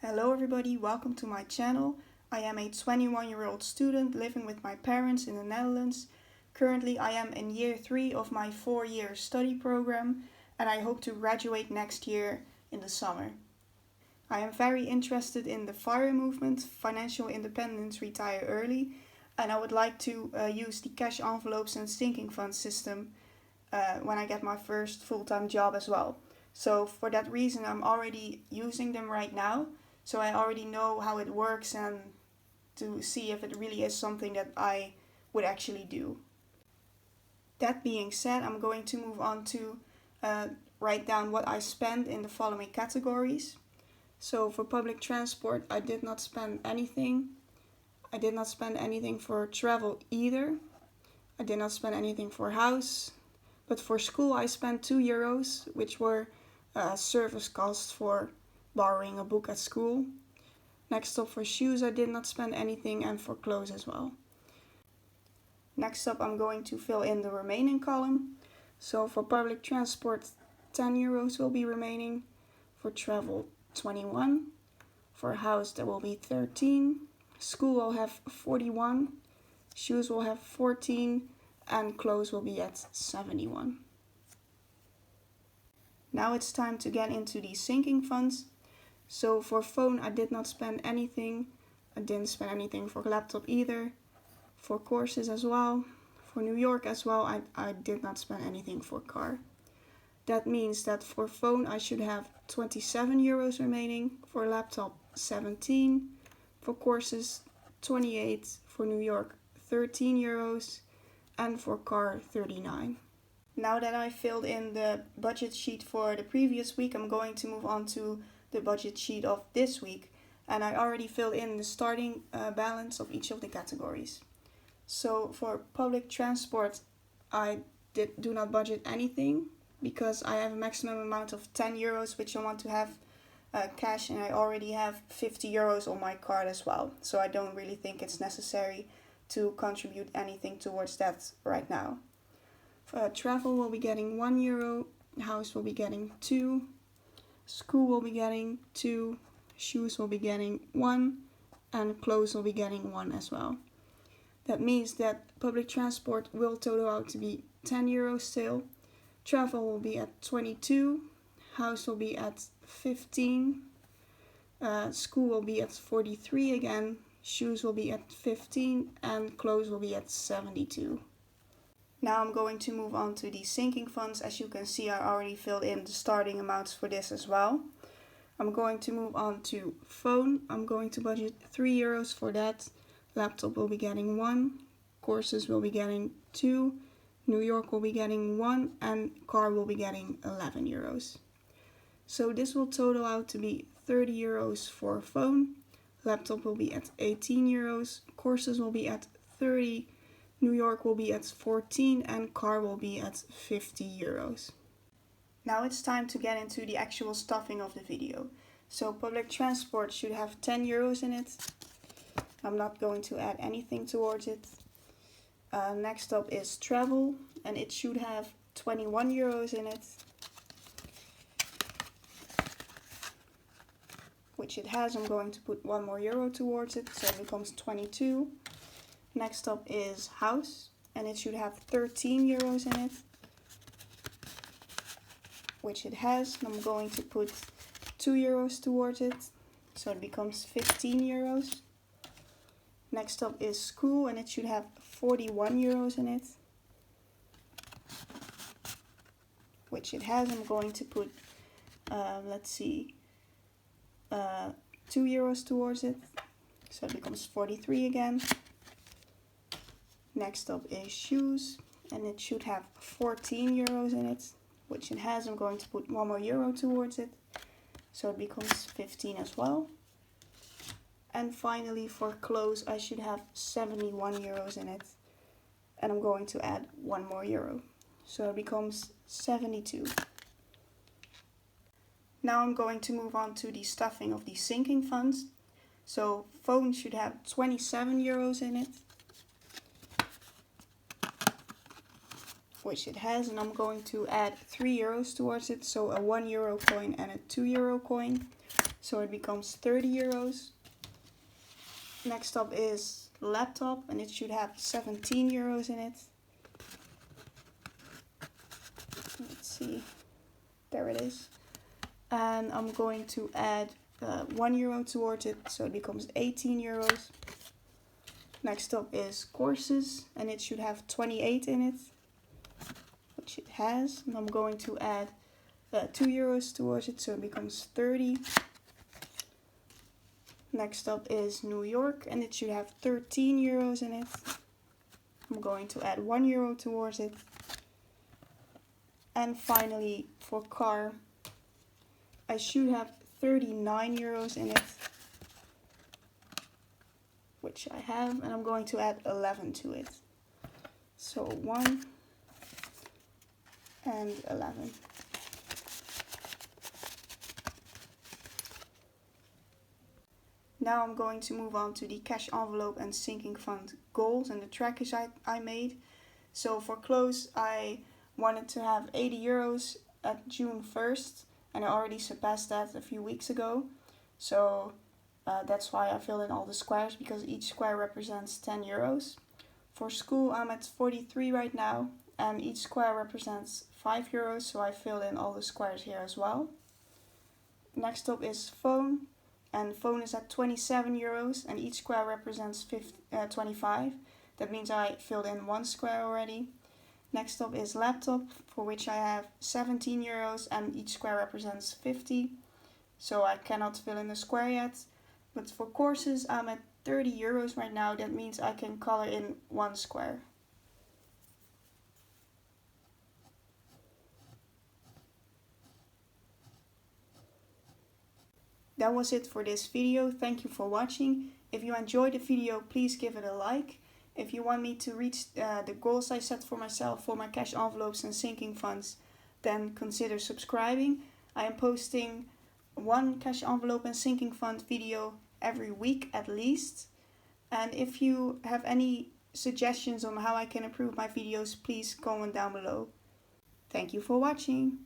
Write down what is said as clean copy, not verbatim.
Hello everybody, welcome to my channel. I am a 21-year-old student living with my parents in the Netherlands. Currently I am in year 3 of my 4-year study program and I hope to graduate next year in the summer. I am very interested in the FIRE movement, financial independence, retire early, and I would like to use the cash envelopes and sinking fund system when I get my first full-time job as well. So for that reason I'm already using them right now. So I already know how it works and to see if it really is something that I would actually do. That being said, I'm going to move on to write down what I spend in the following categories. So for public transport, I did not spend anything. I did not spend anything for travel either. I did not spend anything for house. But for school, I spent €2, which were service costs for borrowing a book at school. Next up, for shoes I did not spend anything, and for clothes as well. Next up, I'm going to fill in the remaining column. So for public transport, €10 will be remaining. For travel, 21. For house, there will be 13. School will have 41. Shoes will have 14. And clothes will be at 71. Now it's time to get into the sinking funds. So for phone I did not spend anything. I didn't spend anything for laptop either. For courses as well. For New York as well, I did not spend anything for car. That means that for phone I should have €27 remaining. For laptop 17. For courses 28. For New York €13. And for car 39. Now that I filled in the budget sheet for the previous week, I'm going to move on to the budget sheet of this week, and I already filled in the starting balance of each of the categories. So for public transport I do not budget anything because I have a maximum amount of €10 which I want to have cash, and I already have €50 on my card as well, so I don't really think it's necessary to contribute anything towards that right now. Travel will be getting €1, house will be getting 2, school will be getting 2, shoes will be getting 1, and clothes will be getting 1 as well. That means that public transport will total out to be €10 still. Travel will be at 22, house will be at 15, school will be at 43 again, shoes will be at 15, and clothes will be at 72. Now I'm going to move on to the sinking funds. As you can see, I already filled in the starting amounts for this as well. I'm going to move on to phone. I'm going to budget €3 for that. Laptop will be getting 1. Courses will be getting 2. New York will be getting 1. And car will be getting €11. So this will total out to be €30 for phone. Laptop will be at €18. Courses will be at 30. New York will be at 14 and car will be at €50. Now it's time to get into the actual stuffing of the video. So public transport should have €10 in it. I'm not going to add anything towards it. Next up is travel, and it should have €21 in it. Which it has. I'm going to put €1 more towards it, so it becomes 22. Next up is house, and it should have €13 in it, which it has. I'm going to put €2 towards it, so it becomes €15. Next up is school, and it should have €41 in it, which it has. I'm going to put, €2 towards it, so it becomes 43 again. Next up is shoes, and it should have €14 in it, which it has. I'm going to put €1 more towards it, so it becomes 15 as well. And finally for clothes I should have €71 in it, and I'm going to add €1 more, so it becomes 72. Now I'm going to move on to the stuffing of the sinking funds. So phone should have €27 in it, which it has, and I'm going to add €3 towards it, so a €1 coin and a €2 coin. so it becomes 30 euros. Next up is laptop, and it should have 17 euros in it. Let's see, there it is. And I'm going to add 1 euro towards it, so it becomes 18 euros. Next up is courses, and it should have 28 in it, which it has. And I'm going to add 2 euros towards it, so it becomes 30. Next up is New York, and it should have 13 euros in it. I'm going to add 1 euro towards it. And finally, for car, I should have 39 euros in it, which I have, and I'm going to add 11 to it. So 1 and 11. Now I'm going to move on to the cash envelope and sinking fund goals and the trackers I made. So for clothes, I wanted to have 80 euros at June 1st, and I already surpassed that a few weeks ago. So that's why I filled in all the squares, because each square represents 10 euros. For school, I'm at 43 right now, and each square represents 5 euros, so I filled in all the squares here as well. Next up is phone, and phone is at 27 euros, and each square represents 25. That means I filled in one square already. Next up is laptop, for which I have 17 euros, and each square represents 50. So I cannot fill in a square yet. But for courses, I'm at 30 euros right now. That means I can color in one square. That was it for this video. Thank you for watching. If you enjoyed the video, please give it a like. If you want me to reach the goals I set for myself for my cash envelopes and sinking funds, then consider subscribing. I am posting one cash envelope and sinking fund video every week at least. And if you have any suggestions on how I can improve my videos, please comment down below. Thank you for watching.